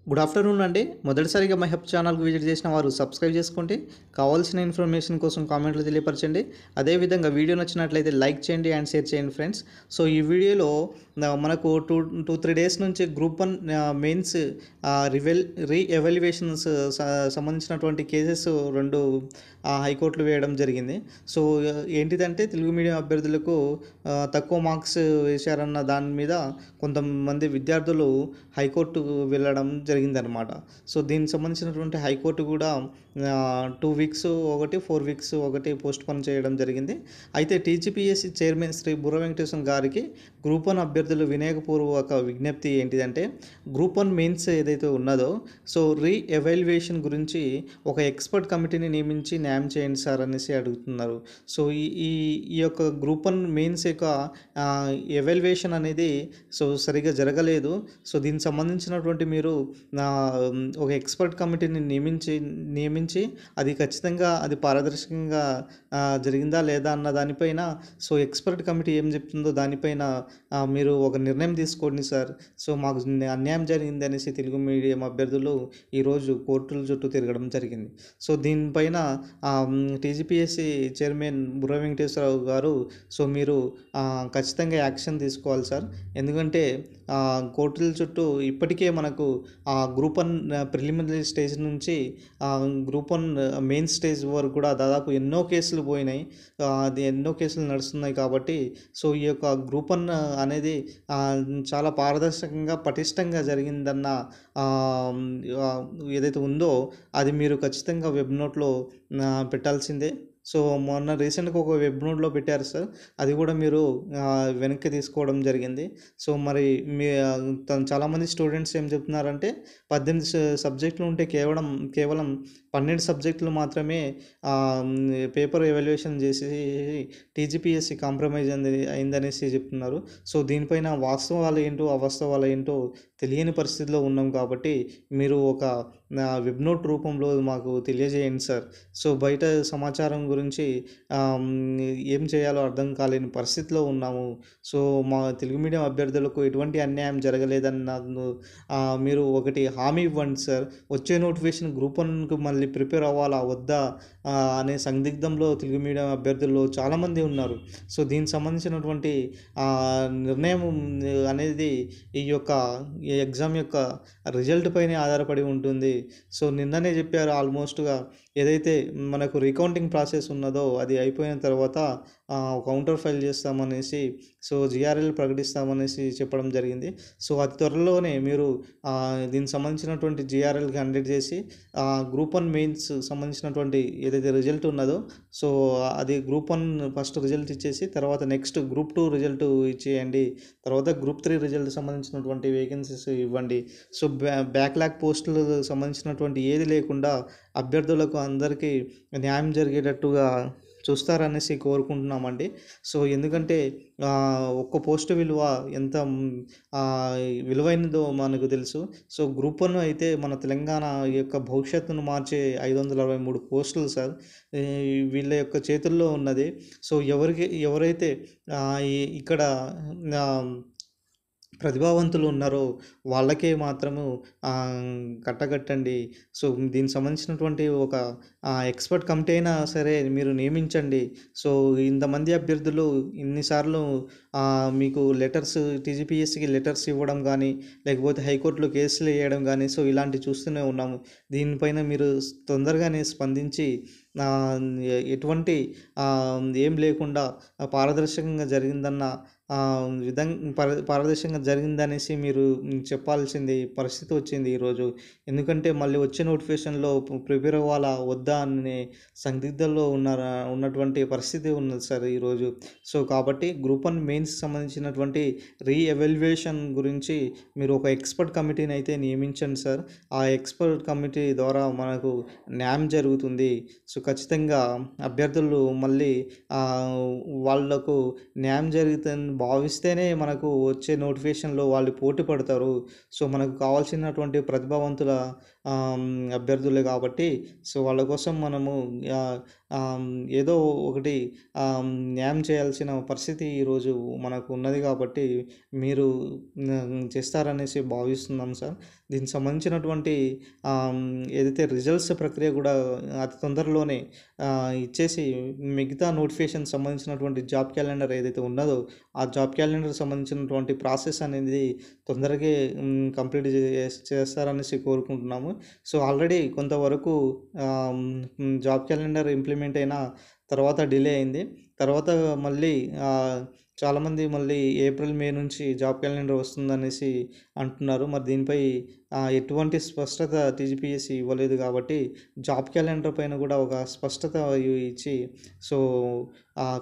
Good afternoon అండి. మొదటిసారిగా my hub ఛానల్‌కి విజిట్ చేసిన వారు సబ్స్క్రైబ్ చేసుకోండి. కావాల్సిన ఇన్ఫర్మేషన్ కోసం కామెంట్లు తెలియపరచండి. అదేవిధంగా వీడియో నచ్చినట్లయితే లైక్ చేయండి అండ్ షేర్ చేయండి ఫ్రెండ్స్. సో ఈ వీడియోలో మనకు 3 డేస్ నుంచి గ్రూప్ 1 మెయిన్స్ రివెల్ రీ ఎవాల్యుయేషన్స్ సంబంధించినటువంటి కేసెస్ 2 హైకోర్టులో వేయడం జరిగింది. సో ఏంటిదంటే తెలుగు మీడియం అభ్యర్థులకు తక్కువ మార్క్స్ వేశారన్న దాని మీద కొంతమంది విద్యార్థులు హైకోర్టుకు వెళ్ళడం జరిగిందనమాట. సో దీనికి సంబంధించినటువంటి హైకోర్టు కూడా 2 వీక్స్ ఒకటి, 4 వీక్స్ ఒకటి పోస్ట్‌పోన్ చేయడం జరిగింది. అయితే టీజీపీఎస్సీ చైర్మన్ శ్రీ బుర్ర వెంకటేశం గారికి గ్రూప్ 1 అభ్యర్థులు వినయపూర్వక విజ్ఞప్తి ఏంటిదంటే, గ్రూప్ 1 మెయిన్స్ ఏదైతే ఉన్నదో సో రీ ఎవాల్యుయేషన్ గురించి ఒక ఎక్స్‌పర్ట్ కమిటీని నియమించి న్యాయం చేయండి సార్ అనేసి అడుగుతున్నారు. సో ఈ ఈ ఈ యొక్క గ్రూప్ 1 మెయిన్స్ యొక్క ఎవాల్యుయేషన్ అనేది సో సరిగ్గా జరగలేదు. సో దీనికి సంబంధించినటువంటి మీరు ఒక ఎక్స్‌పర్ట్ కమిటీని నియమించి అది ఖచ్చితంగా అది పారదర్శకంగా జరిగిందా లేదా అన్న దానిపైన సో ఎక్స్‌పర్ట్ కమిటీ ఏం చెప్తుందో దానిపైన మీరు ఒక నిర్ణయం తీసుకోండి సార్. సో మాకు అన్యాయం జరిగింది అనేసి తెలుగు మీడియం అభ్యర్థులు ఈరోజు కోర్టుల చుట్టూ తిరగడం జరిగింది. సో దీనిపైన టీజీపీఎస్సీ చైర్మన్ బుర్ర వెంకటేశ్వరరావు గారు సో మీరు ఖచ్చితంగా యాక్షన్ తీసుకోవాలి సార్. ఎందుకంటే కోర్టుల చుట్టూ ఇప్పటికే మనకు గ్రూప్ 1 ప్రిలిమినరీ స్టేజ్ నుంచి గ్రూప్ 1 మెయిన్ స్టేజ్ వరకు కూడా దాదాపు ఎన్నో కేసులు పోయినాయి. అది ఎన్నో కేసులు నడుస్తున్నాయి కాబట్టి సో ఈ యొక్క గ్రూప్ 1 అనేది చాలా పారదర్శకంగా పటిష్టంగా జరిగిందన్న ఏదైతే ఉందో అది మీరు ఖచ్చితంగా వెబ్ నోట్లో పెట్టాల్సిందే. సో మొన్న రీసెంట్‌గా ఒక వెబ్ నోట్‌లో పెట్టారు సార్. అది కూడా మీరు వెనక్కి తీసుకోవడం జరిగింది. సో మరి మీ చాలామంది స్టూడెంట్స్ ఏం చెప్తున్నారంటే 18 సబ్జెక్టులు ఉంటే కేవలం 12 సబ్జెక్టులు మాత్రమే పేపర్ ఎవాల్యుయేషన్ చేసి టీజీపీఎస్సీ కాంప్రమైజ్ అయిందనేసి చెప్తున్నారు. సో దీనిపైన వాస్తవాలు ఏంటో అవాస్తవాలు ఏంటో తెలియని పరిస్థితిలో ఉన్నాం కాబట్టి మీరు ఒక వెబ్ నోట్ రూపంలో మాకు తెలియజేయండి సార్. సో బయట సమాచారం గురించి ఏం చేయాలో అర్థం కాలేని పరిస్థితిలో ఉన్నాము. సో మా తెలుగు మీడియం అభ్యర్థులకు ఎటువంటి అన్యాయం జరగలేదన్న మీరు ఒకటి హామీ ఇవ్వండి సార్. వచ్చే నోటిఫికేషన్ గ్రూప్ 1కి మళ్ళీ ప్రిపేర్ అవ్వాలా వద్దా అనే సందిగ్ధంలో తెలుగు మీడియం అభ్యర్థుల్లో చాలామంది ఉన్నారు. సో దీనికి సంబంధించినటువంటి నిర్ణయం అనేది ఈ ఎగ్జామ్ యొక్క రిజల్ట్ పైనే ఆధారపడి ఉంటుంది. సో నిన్ననే చెప్పారు ఆల్మోస్ట్‌గా ఏదైతే మనకు రీకౌంటింగ్ ప్రాసెస్ ఉన్నదో అది అయిపోయిన తర్వాత కౌంటర్ ఫైల్ చేస్తామనేసి సో జీఆర్ఎల్ ప్రకటిస్తామనేసి చెప్పడం జరిగింది. సో అతి త్వరలోనే మీరు దీనికి సంబంధించినటువంటి జీఆర్ఎల్ కండక్ట్ చేసి గ్రూప్ 1 మెయిన్స్ సంబంధించినటువంటి ఏదైతే రిజల్ట్ ఉన్నదో సో అది గ్రూప్ 1 ఫస్ట్ రిజల్ట్ ఇచ్చేసి తర్వాత నెక్స్ట్ గ్రూప్ 2 రిజల్ట్ ఇచ్చేయండి. తర్వాత గ్రూప్ 3 రిజల్ట్ సంబంధించినటువంటి వేకెన్సీస్ ఇవ్వండి. సో బ్యాక్‌లాగ్ పోస్టులు సంబంధించినటువంటి ఏది లేకుండా అభ్యర్థులకు అందరికీ న్యాయం జరిగేటట్టుగా చూస్తారనేసి కోరుకుంటున్నామండి. సో ఎందుకంటే ఒక్క పోస్ట్ విలువ ఎంత విలువైనదో మనకు తెలుసు. సో గ్రూప్ 1 అయితే మన తెలంగాణ యొక్క భవిష్యత్తును మార్చే 563 పోస్టులు సార్. వీళ్ళ యొక్క చేతుల్లో ఉన్నది. సో ఎవరైతే ఇక్కడ ప్రతిభావంతులు ఉన్నారో వాళ్ళకే మాత్రము కట్టగట్టండి. సో దీనికి సంబంధించినటువంటి ఒక ఎక్స్‌పర్ట్ కమిటీ అయినా సరే మీరు నియమించండి. సో ఇంతమంది అభ్యర్థులు ఇన్నిసార్లు మీకు లెటర్స్ టీజీపీఎస్సీకి లెటర్స్ ఇవ్వడం కానీ, లేకపోతే హైకోర్టులో కేసులు వేయడం కానీ సో ఇలాంటివి చూస్తూనే ఉన్నాము. దీనిపైన మీరు తొందరగానే స్పందించి ఎటువంటి ఏం లేకుండా పారదర్శకంగా జరిగిందన్న పారదర్శకంగా జరిగిందనేసి మీరు చెప్పాల్సింది పరిస్థితి వచ్చింది ఈరోజు. ఎందుకంటే మళ్ళీ వచ్చే నోటిఫికేషన్‌లో ప్రిపేర్ అవ్వాలా వద్దా అనే సందిగ్ధంలో ఉన్నటువంటి పరిస్థితి ఉన్నది సార్ ఈరోజు. సో కాబట్టి గ్రూప్ 1 మెయిన్స్ సంబంధించినటువంటి రీ ఎవాల్యుయేషన్ గురించి మీరు ఒక ఎక్స్‌పర్ట్ కమిటీని అయితే నియమించండి సార్. ఆ ఎక్స్‌పర్ట్ కమిటీ ద్వారా మనకు న్యాయం జరుగుతుంది. సో ఖచ్చితంగా అభ్యర్థులు మళ్ళీ వాళ్లకు న్యాయం జరుగుతుందని భావిస్తేనే మనకు వచ్చే నోటిఫికేషన్‌లో వాళ్ళు పోటీ పడతారు. సో మనకు కావాల్సినటువంటి ప్రతిభావంతుల అభ్యర్థులే కాబట్టి సో వాళ్ళ కోసం మనము ఆహ్, ఏదో ఒకటి న్యాయం చేయాల్సిన పరిస్థితి ఈరోజు మనకు ఉన్నది కాబట్టి మీరు చేస్తారనేసి భావిస్తున్నాం సార్. దీనికి సంబంధించినటువంటి ఏదైతే రిజల్ట్స్ ప్రక్రియ కూడా అతి తొందరలోనే ఇచ్చేసి మిగతా నోటిఫికేషన్ సంబంధించినటువంటి జాబ్ క్యాలెండర్ ఏదైతే ఉన్నదో ఆ జాబ్ క్యాలెండర్ సంబంధించినటువంటి ప్రాసెస్ అనేది తొందరగే కంప్లీట్ చేస్తారనేసి కోరుకుంటున్నాము. సో ఆల్రెడీ కొంతవరకు జాబ్ క్యాలెండర్ ఇంప్లిమెంట్ అయిన తర్వాత డిలే అయింది. తర్వాత మళ్ళీ చాలామంది మళ్ళీ ఏప్రిల్, మే నుంచి జాబ్ క్యాలెండర్ వస్తుందనేసి అంటున్నారు. మరి దీనిపై ఎటువంటి స్పష్టత టీజీపీఎస్సీ ఇవ్వలేదు కాబట్టి జాబ్ క్యాలెండర్ పైన కూడా ఒక స్పష్టత ఇచ్చి సో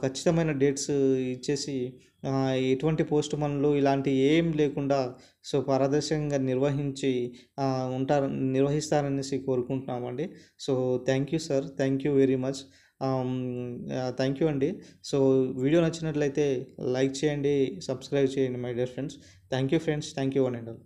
ఖచ్చితమైన డేట్స్ ఇచ్చేసి ఎటువంటి పోస్ట్ పోన్‌లు ఇలాంటివి ఏం లేకుండా సో పారదర్శకంగా నిర్వహిస్తారనేసి కోరుకుంటున్నామండి. So thank you sir. Thank you very much. Thank you అండి. సో వీడియో నచ్చినట్లయితే లైక్ చేయండి, సబ్స్క్రైబ్ చేయండి my dear friends. Thank you friends. Thank you one and all.